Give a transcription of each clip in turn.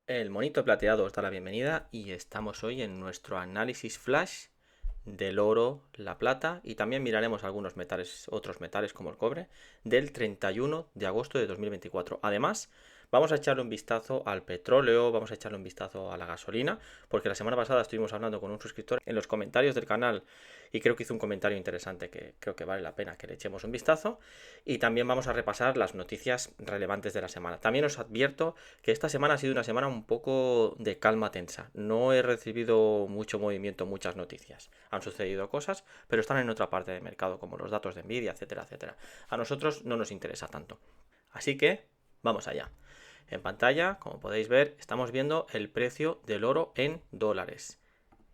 El monito plateado os da la bienvenida y estamos hoy en nuestro análisis flash del oro, la plata y también miraremos algunos metales, otros metales como el cobre, del 31 de agosto de 2024. Además, vamos a echarle un vistazo al petróleo, vamos a echarle un vistazo a la gasolina, porque la semana pasada estuvimos hablando con un suscriptor en los comentarios del canal y creo que hizo un comentario interesante que creo que vale la pena que le echemos un vistazo. Y también vamos a repasar las noticias relevantes de la semana. También os advierto que esta semana ha sido una semana un poco de calma tensa. No he recibido mucho movimiento, muchas noticias. Han sucedido cosas, pero están en otra parte del mercado, como los datos de Nvidia, etcétera, etcétera. A nosotros no nos interesa tanto. Así que, vamos allá. En pantalla, como podéis ver, estamos viendo el precio del oro en dólares.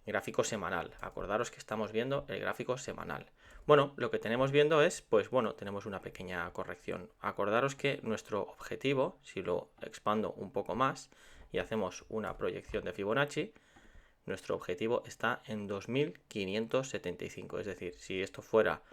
Gráfico semanal. Acordaros que estamos viendo el gráfico semanal. Bueno, lo que tenemos viendo es, pues bueno, tenemos una pequeña corrección. Acordaros que nuestro objetivo, si lo expando un poco más y hacemos una proyección de Fibonacci, nuestro objetivo está en 2575. Es decir, si esto fuera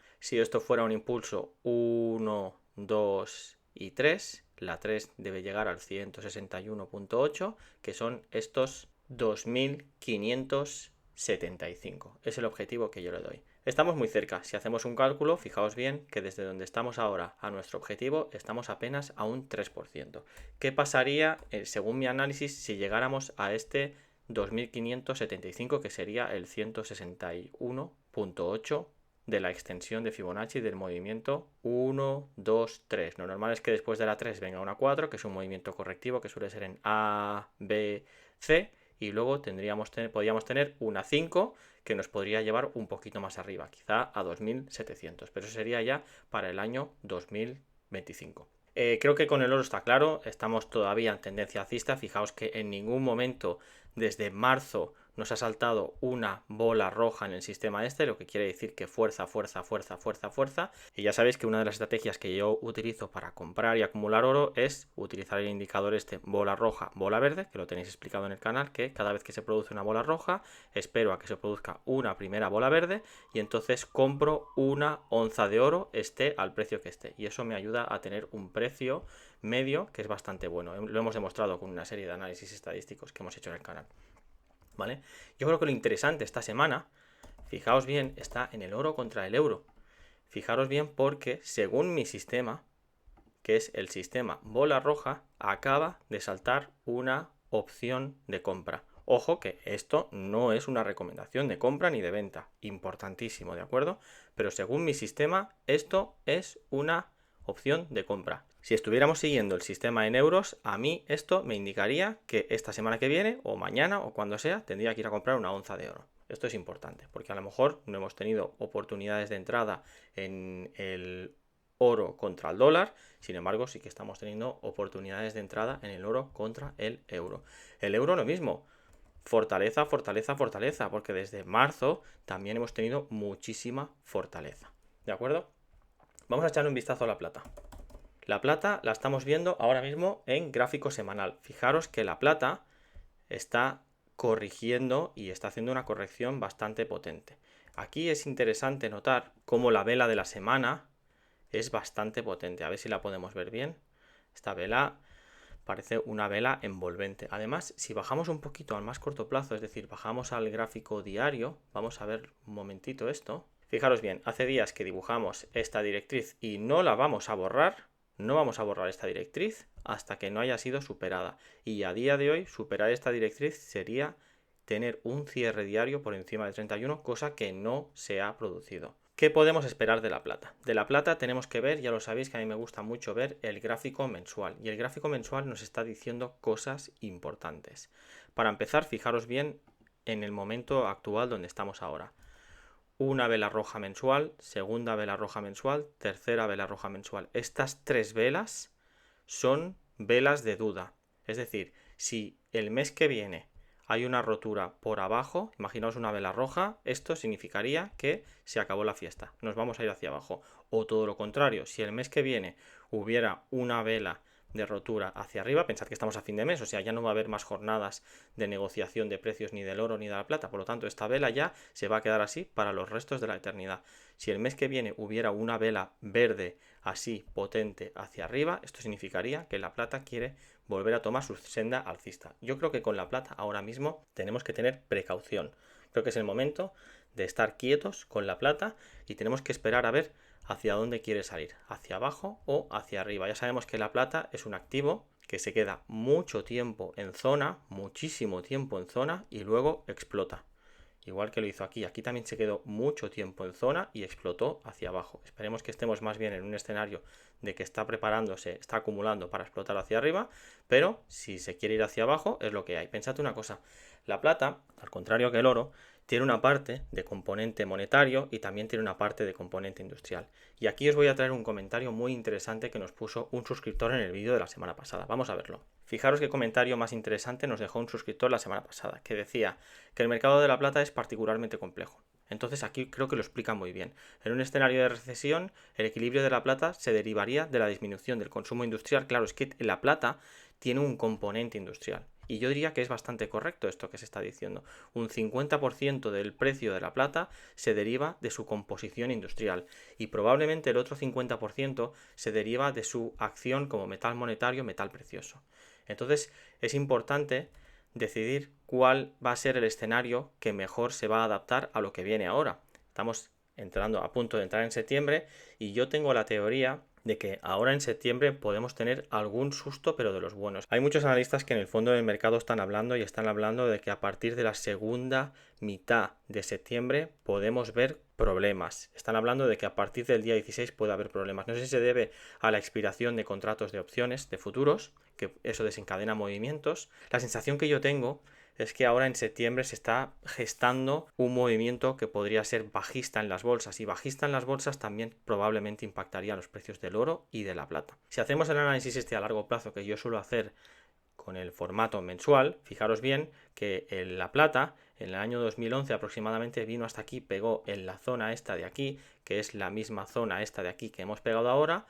un impulso 1, 2 y 3, la 3 debe llegar al 161.8, que son estos 2575. Es el objetivo que yo le doy. Estamos muy cerca. Si hacemos un cálculo, fijaos bien que desde donde estamos ahora a nuestro objetivo estamos apenas a un 3%. ¿Qué pasaría, según mi análisis, si llegáramos a este 2575, que sería el 161.8 de la extensión de Fibonacci del movimiento 1, 2, 3? Lo normal es que después de la 3 venga una 4, que es un movimiento correctivo que suele ser en A, B, C, y luego podríamos tener una 5 que nos podría llevar un poquito más arriba, quizá a 2700, pero eso sería ya para el año 2025. Creo que con el oro está claro, estamos todavía en tendencia alcista. Fijaos que en ningún momento desde marzo nos ha saltado una bola roja en el sistema este, lo que quiere decir que fuerza, fuerza, fuerza, fuerza, fuerza. Y ya sabéis que una de las estrategias que yo utilizo para comprar y acumular oro es utilizar el indicador este bola roja, bola verde, que lo tenéis explicado en el canal, que cada vez que se produce una bola roja, espero a que se produzca una primera bola verde y entonces compro una onza de oro, esté al precio que esté. Y eso me ayuda a tener un precio medio que es bastante bueno. Lo hemos demostrado con una serie de análisis estadísticos que hemos hecho en el canal. ¿Vale? Yo creo que lo interesante esta semana, fijaos bien, está en el oro contra el euro. Fijaros bien porque según mi sistema, que es el sistema bola roja, acaba de saltar una opción de compra. Ojo que esto no es una recomendación de compra ni de venta, importantísimo, ¿de acuerdo? Pero según mi sistema, esto es una opción de compra. Si estuviéramos siguiendo el sistema en euros, a mí esto me indicaría que esta semana que viene, o mañana, o cuando sea, tendría que ir a comprar una onza de oro. Esto es importante, porque a lo mejor no hemos tenido oportunidades de entrada en el oro contra el dólar, sin embargo sí que estamos teniendo oportunidades de entrada en el oro contra el euro. El euro lo mismo, fortaleza, fortaleza, fortaleza, porque desde marzo también hemos tenido muchísima fortaleza. ¿De acuerdo? Vamos a echarle un vistazo a la plata. La plata la estamos viendo ahora mismo en gráfico semanal. Fijaros que la plata está corrigiendo y está haciendo una corrección bastante potente. Aquí es interesante notar cómo la vela de la semana es bastante potente. A ver si la podemos ver bien. Esta vela parece una vela envolvente. Además, si bajamos un poquito al más corto plazo, es decir, bajamos al gráfico diario, vamos a ver un momentito esto. Fijaros bien, hace días que dibujamos esta directriz y no la vamos a borrar. No vamos a borrar esta directriz hasta que no haya sido superada. Y a día de hoy, superar esta directriz sería tener un cierre diario por encima de 31, cosa que no se ha producido. ¿Qué podemos esperar de la plata? De la plata tenemos que ver, ya lo sabéis que a mí me gusta mucho ver el gráfico mensual. Y el gráfico mensual nos está diciendo cosas importantes. Para empezar, fijaros bien en el momento actual donde estamos ahora. Una vela roja mensual, segunda vela roja mensual, tercera vela roja mensual. Estas tres velas son velas de duda. Es decir, si el mes que viene hay una rotura por abajo, imaginaos una vela roja, esto significaría que se acabó la fiesta, nos vamos a ir hacia abajo. O todo lo contrario, si el mes que viene hubiera una vela de rotura hacia arriba, pensad que estamos a fin de mes, o sea, ya no va a haber más jornadas de negociación de precios ni del oro ni de la plata, por lo tanto esta vela ya se va a quedar así para los restos de la eternidad. Si el mes que viene hubiera una vela verde así potente hacia arriba, esto significaría que la plata quiere volver a tomar su senda alcista. Yo creo que con la plata ahora mismo tenemos que tener precaución. Creo que es el momento de estar quietos con la plata y tenemos que esperar a ver hacia dónde quiere salir, hacia abajo o hacia arriba. Ya sabemos que la plata es un activo que se queda mucho tiempo en zona, muchísimo tiempo en zona y luego explota. Igual que lo hizo aquí. Aquí también se quedó mucho tiempo en zona y explotó hacia abajo. Esperemos que estemos más bien en un escenario de que está preparándose, está acumulando para explotar hacia arriba, pero si se quiere ir hacia abajo es lo que hay. Pensad una cosa, la plata, al contrario que el oro, tiene una parte de componente monetario y también tiene una parte de componente industrial. Y aquí os voy a traer un comentario muy interesante que nos puso un suscriptor en el vídeo de la semana pasada. Vamos a verlo. Fijaros qué comentario más interesante nos dejó un suscriptor la semana pasada, que decía que el mercado de la plata es particularmente complejo. Entonces aquí creo que lo explica muy bien. En un escenario de recesión, el equilibrio de la plata se derivaría de la disminución del consumo industrial. Claro, es que la plata tiene un componente industrial. Y yo diría que es bastante correcto esto que se está diciendo. Un 50% del precio de la plata se deriva de su composición industrial y probablemente el otro 50% se deriva de su acción como metal monetario, metal precioso. Entonces es importante decidir cuál va a ser el escenario que mejor se va a adaptar a lo que viene ahora. Estamos entrando a punto de entrar en septiembre y yo tengo la teoría de que ahora en septiembre podemos tener algún susto, pero de los buenos. Hay muchos analistas que en el fondo del mercado están hablando de que a partir de la segunda mitad de septiembre podemos ver problemas. Están hablando de que a partir del día 16 puede haber problemas. No sé si se debe a la expiración de contratos de opciones de futuros, que eso desencadena movimientos. La sensación que yo tengo es que ahora en septiembre se está gestando un movimiento que podría ser bajista en las bolsas, y bajista en las bolsas también probablemente impactaría los precios del oro y de la plata. Si hacemos el análisis este a largo plazo que yo suelo hacer con el formato mensual, fijaros bien que la plata en el año 2011 aproximadamente vino hasta aquí, pegó en la zona esta de aquí, que es la misma zona esta de aquí que hemos pegado ahora,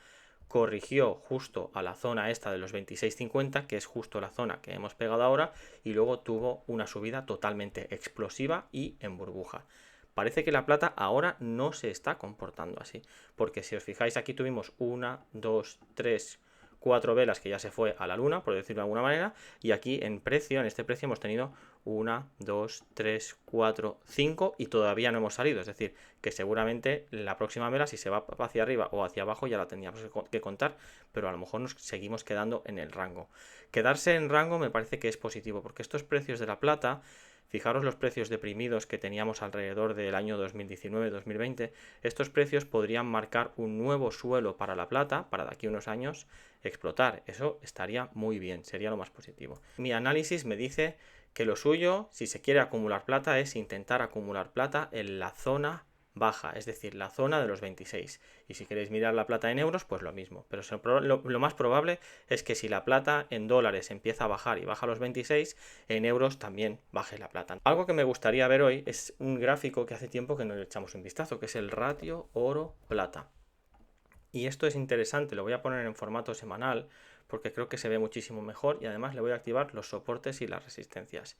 corrigió justo a la zona esta de los 26.50, que es justo la zona que hemos pegado ahora, y luego tuvo una subida totalmente explosiva y en burbuja. Parece que la plata ahora no se está comportando así, porque si os fijáis aquí tuvimos 1, 2, 3, 4 velas que ya se fue a la luna, por decirlo de alguna manera, y aquí en este precio hemos tenido 1, 2, 3, 4, 5 y todavía no hemos salido, es decir, que seguramente la próxima vela si se va hacia arriba o hacia abajo ya la tendríamos que contar, pero a lo mejor nos seguimos quedando en el rango. Quedarse en rango me parece que es positivo, porque estos precios de la plata, fijaros los precios deprimidos que teníamos alrededor del año 2019-2020, estos precios podrían marcar un nuevo suelo para la plata, para de aquí a unos años explotar. Eso estaría muy bien, sería lo más positivo. Mi análisis me dice que lo suyo, si se quiere acumular plata, es intentar acumular plata en la zona baja, es decir, la zona de los 26. Y si queréis mirar la plata en euros, pues lo mismo. Pero lo más probable es que si la plata en dólares empieza a bajar y baja a los 26, en euros también baje la plata. Algo que me gustaría ver hoy es un gráfico que hace tiempo que no le echamos un vistazo, que es el ratio oro-plata. Y esto es interesante, lo voy a poner en formato semanal porque creo que se ve muchísimo mejor y además le voy a activar los soportes y las resistencias.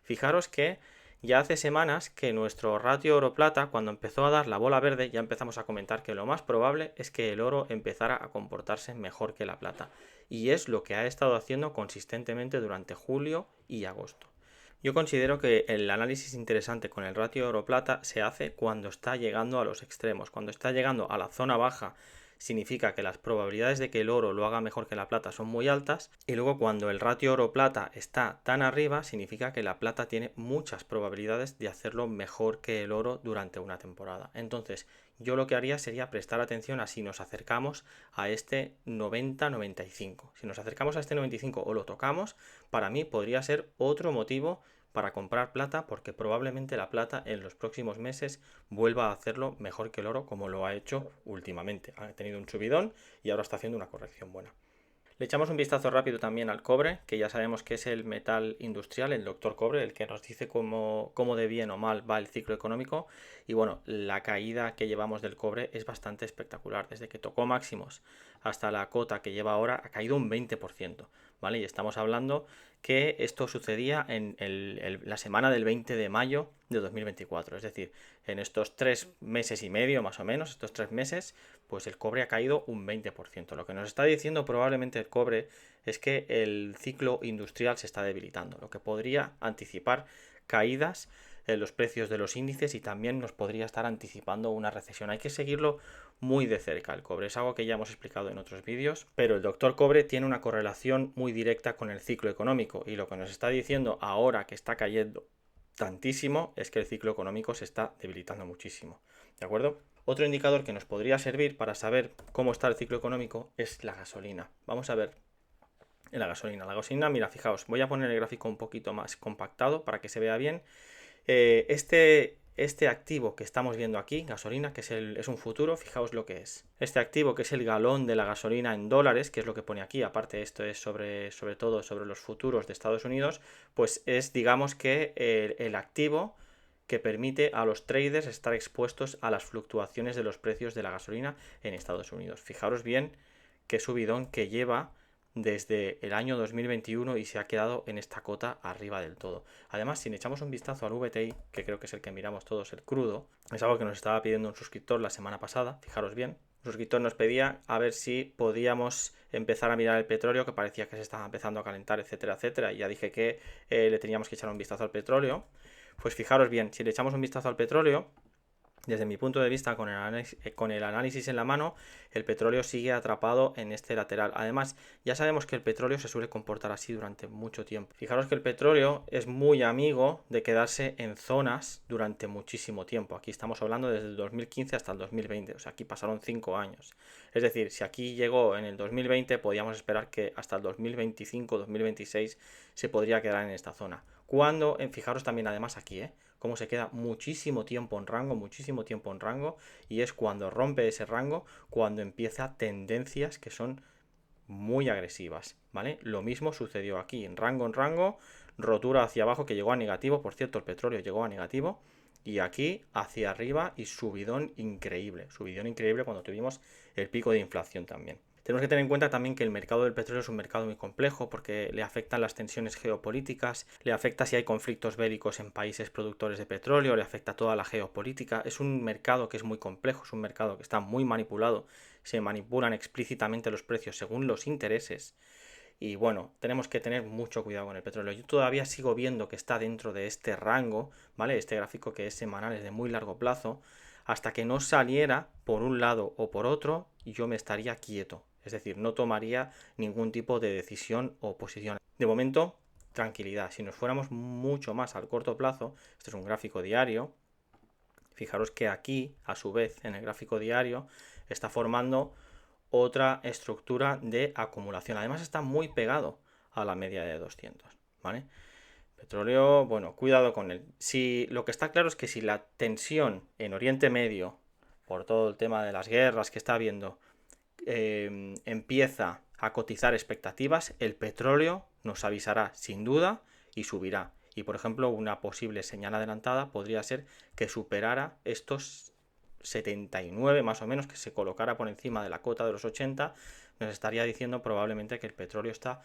Fijaros que ya hace semanas que nuestro ratio oro-plata, cuando empezó a dar la bola verde, ya empezamos a comentar que lo más probable es que el oro empezara a comportarse mejor que la plata. Y es lo que ha estado haciendo consistentemente durante julio y agosto. Yo considero que el análisis interesante con el ratio oro-plata se hace cuando está llegando a los extremos, cuando está llegando a la zona baja. Significa que las probabilidades de que el oro lo haga mejor que la plata son muy altas, y luego cuando el ratio oro-plata está tan arriba significa que la plata tiene muchas probabilidades de hacerlo mejor que el oro durante una temporada. Entonces yo lo que haría sería prestar atención a si nos acercamos a este 90-95. Si nos acercamos a este 95 o lo tocamos, para mí podría ser otro motivo para comprar plata, porque probablemente la plata en los próximos meses vuelva a hacerlo mejor que el oro, como lo ha hecho últimamente. Ha tenido un subidón y ahora está haciendo una corrección buena. Le echamos un vistazo rápido también al cobre, que ya sabemos que es el metal industrial, el doctor cobre, el que nos dice cómo de bien o mal va el ciclo económico. Y bueno, la caída que llevamos del cobre es bastante espectacular. Desde que tocó máximos hasta la cota que lleva ahora ha caído un 20%. ¿vale? Y estamos hablando que esto sucedía en la semana del 20 de mayo de 2024. Es decir, en estos 3 meses y medio, más o menos, estos 3 meses, pues el cobre ha caído un 20%. Lo que nos está diciendo probablemente el cobre es que el ciclo industrial se está debilitando, lo que podría anticipar caídas en los precios de los índices y también nos podría estar anticipando una recesión. Hay que seguirlo muy de cerca el cobre, es algo que ya hemos explicado en otros vídeos, pero el doctor Cobre tiene una correlación muy directa con el ciclo económico y lo que nos está diciendo ahora que está cayendo tantísimo es que el ciclo económico se está debilitando muchísimo, ¿de acuerdo? Otro indicador que nos podría servir para saber cómo está el ciclo económico es la gasolina. Vamos a ver en la gasolina. La gasolina, mira, fijaos, voy a poner el gráfico un poquito más compactado para que se vea bien. Este activo que estamos viendo aquí, gasolina, que es un futuro, fijaos lo que es. Este activo, que es el galón de la gasolina en dólares, que es lo que pone aquí, aparte esto es sobre todo sobre los futuros de Estados Unidos, pues es, digamos que el activo que permite a los traders estar expuestos a las fluctuaciones de los precios de la gasolina en Estados Unidos. Fijaros bien qué subidón que lleva desde el año 2021 y se ha quedado en esta cota arriba del todo. Además, si le echamos un vistazo al VTI, que creo que es el que miramos todos, el crudo, es algo que nos estaba pidiendo un suscriptor la semana pasada, fijaros bien. Un suscriptor nos pedía a ver si podíamos empezar a mirar el petróleo, que parecía que se estaba empezando a calentar, etcétera, etcétera. Y ya dije que le teníamos que echar un vistazo al petróleo. Pues fijaros bien, si le echamos un vistazo al petróleo, desde mi punto de vista, con el análisis en la mano, el petróleo sigue atrapado en este lateral. Además, ya sabemos que el petróleo se suele comportar así durante mucho tiempo. Fijaros que el petróleo es muy amigo de quedarse en zonas durante muchísimo tiempo. Aquí estamos hablando desde el 2015 hasta el 2020, o sea, aquí pasaron 5 años. Es decir, si aquí llegó en el 2020, podíamos esperar que hasta el 2025-2026 se podría quedar en esta zona. Fijaros también además aquí, cómo se queda muchísimo tiempo en rango, y es cuando rompe ese rango, cuando empieza tendencias que son muy agresivas, ¿vale? Lo mismo sucedió aquí, en rango, rotura hacia abajo que llegó a negativo, por cierto, el petróleo llegó a negativo, y aquí hacia arriba y subidón increíble cuando tuvimos el pico de inflación también. Tenemos que tener en cuenta también que el mercado del petróleo es un mercado muy complejo porque le afectan las tensiones geopolíticas, le afecta si hay conflictos bélicos en países productores de petróleo, le afecta toda la geopolítica. Es un mercado que es muy complejo, es un mercado que está muy manipulado, se manipulan explícitamente los precios según los intereses. Y bueno, tenemos que tener mucho cuidado con el petróleo. Yo todavía sigo viendo que está dentro de este rango, ¿vale? Este gráfico que es semanal, es de muy largo plazo. Hasta que no saliera por un lado o por otro, yo me estaría quieto. Es decir, no tomaría ningún tipo de decisión o posición. De momento, tranquilidad. Si nos fuéramos mucho más al corto plazo, este es un gráfico diario, fijaros que aquí, a su vez, en el gráfico diario, está formando otra estructura de acumulación. Además está muy pegado a la media de 200, ¿vale? Petróleo, bueno, cuidado con él. Si, lo que está claro es que si la tensión en Oriente Medio, por todo el tema de las guerras que está habiendo, empieza a cotizar expectativas, el petróleo nos avisará sin duda y subirá. Y por ejemplo, una posible señal adelantada podría ser que superara estos 79 más o menos, que se colocara por encima de la cota de los 80, nos estaría diciendo probablemente que el petróleo está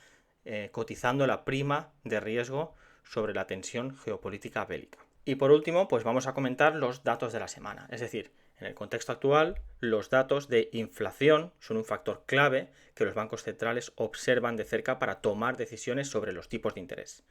cotizando la prima de riesgo sobre la tensión geopolítica bélica. Y por último, pues vamos a comentar los datos de la semana. Es decir, en el contexto actual, los datos de inflación son un factor clave que los bancos centrales observan de cerca para tomar decisiones sobre los tipos de interés.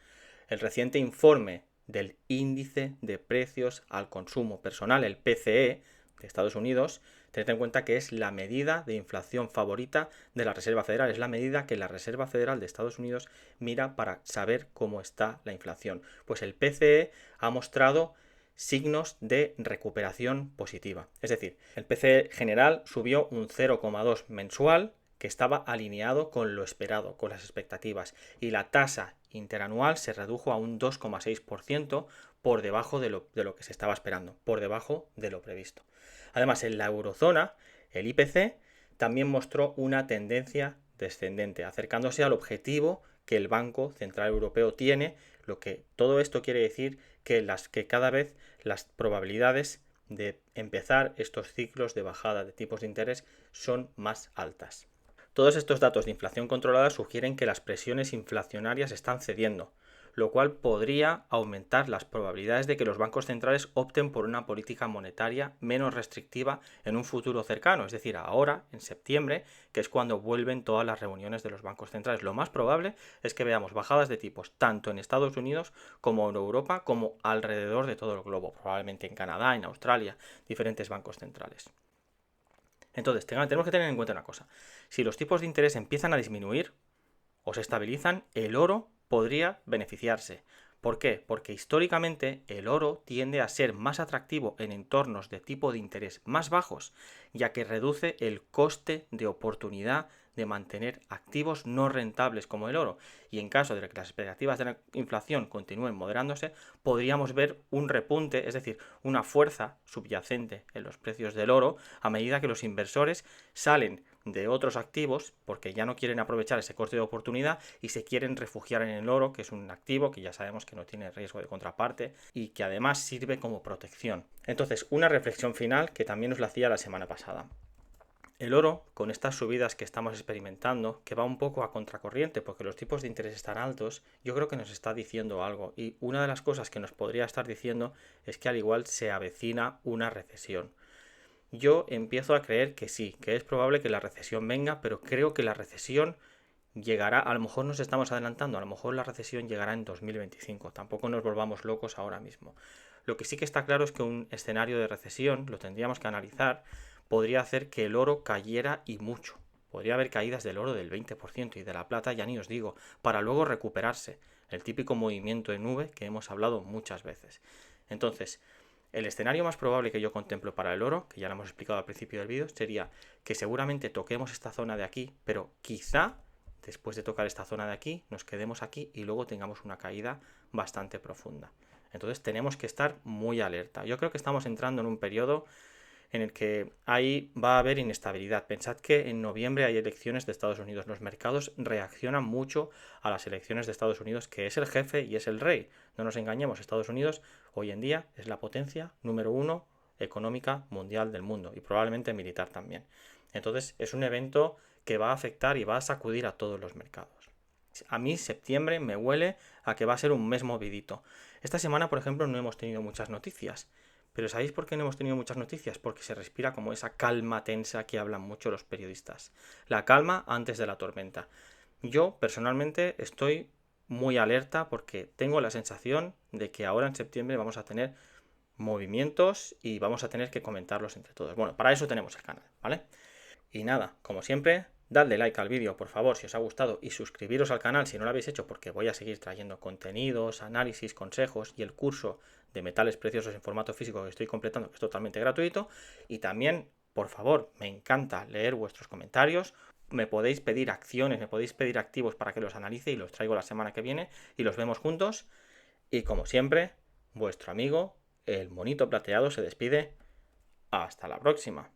El reciente informe del índice de precios al consumo personal, el PCE, de Estados Unidos, tened en cuenta que es la medida de inflación favorita de la Reserva Federal. Es la medida que la Reserva Federal de Estados Unidos mira para saber cómo está la inflación. Pues el PCE ha mostrado signos de recuperación positiva. Es decir, el PCE general subió un 0,2 mensual, que estaba alineado con lo esperado, con las expectativas, y la tasa interanual se redujo a un 2,6% por debajo de lo que se estaba esperando, por debajo de lo previsto. Además, en la eurozona, el IPC también mostró una tendencia descendente, acercándose al objetivo que el Banco Central Europeo tiene, lo que todo esto quiere decir que cada vez las probabilidades de empezar estos ciclos de bajada de tipos de interés son más altas. Todos estos datos de inflación controlada sugieren que las presiones inflacionarias están cediendo, lo cual podría aumentar las probabilidades de que los bancos centrales opten por una política monetaria menos restrictiva en un futuro cercano, es decir, ahora, en septiembre, que es cuando vuelven todas las reuniones de los bancos centrales. Lo más probable es que veamos bajadas de tipos tanto en Estados Unidos como en Europa, como alrededor de todo el globo, probablemente en Canadá, en Australia, diferentes bancos centrales. Entonces, tenemos que tener en cuenta una cosa. Si los tipos de interés empiezan a disminuir o se estabilizan, el oro podría beneficiarse. ¿Por qué? Porque históricamente el oro tiende a ser más atractivo en entornos de tipo de interés más bajos, ya que reduce el coste de oportunidad de mantener activos no rentables como el oro. Y en caso de que las expectativas de la inflación continúen moderándose, podríamos ver un repunte, es decir, una fuerza subyacente en los precios del oro a medida que los inversores salen de otros activos porque ya no quieren aprovechar ese coste de oportunidad y se quieren refugiar en el oro, que es un activo que ya sabemos que no tiene riesgo de contraparte y que además sirve como protección. Entonces, una reflexión final que también os la hacía la semana pasada. El oro, con estas subidas que estamos experimentando, que va un poco a contracorriente porque los tipos de interés están altos, yo creo que nos está diciendo algo. Y una de las cosas que nos podría estar diciendo es que al igual se avecina una recesión. Yo empiezo a creer que sí, que es probable que la recesión venga, pero creo que la recesión llegará, a lo mejor nos estamos adelantando, a lo mejor la recesión llegará en 2025, tampoco nos volvamos locos ahora mismo. Lo que sí que está claro es que un escenario de recesión, lo tendríamos que analizar, podría hacer que el oro cayera y mucho. Podría haber caídas del oro del 20% y de la plata, ya ni os digo, para luego recuperarse. El típico movimiento de nube que hemos hablado muchas veces. Entonces, el escenario más probable que yo contemplo para el oro, que ya lo hemos explicado al principio del vídeo, sería que seguramente toquemos esta zona de aquí, pero quizá después de tocar esta zona de aquí, nos quedemos aquí y luego tengamos una caída bastante profunda. Entonces tenemos que estar muy alerta. Yo creo que estamos entrando en un periodo en el que ahí va a haber inestabilidad. Pensad que en noviembre hay elecciones de Estados Unidos. Los mercados reaccionan mucho a las elecciones de Estados Unidos, que es el jefe y es el rey. No nos engañemos, Estados Unidos hoy en día es la potencia número 1 económica mundial del mundo y probablemente militar también. Entonces es un evento que va a afectar y va a sacudir a todos los mercados. A mí septiembre me huele a que va a ser un mes movidito. Esta semana, por ejemplo, no hemos tenido muchas noticias. Pero ¿sabéis por qué no hemos tenido muchas noticias? Porque se respira como esa calma tensa que hablan mucho los periodistas. La calma antes de la tormenta. Yo, personalmente, estoy muy alerta porque tengo la sensación de que ahora en septiembre vamos a tener movimientos y vamos a tener que comentarlos entre todos. Bueno, para eso tenemos el canal, ¿vale? Y nada, como siempre, dadle like al vídeo, por favor, si os ha gustado, y suscribiros al canal si no lo habéis hecho, porque voy a seguir trayendo contenidos, análisis, consejos y el curso de metales preciosos en formato físico que estoy completando, que es totalmente gratuito. Y también, por favor, me encanta leer vuestros comentarios. Me podéis pedir acciones, me podéis pedir activos para que los analice y los traigo la semana que viene y los vemos juntos. Y como siempre, vuestro amigo, el monito plateado, se despide. Hasta la próxima.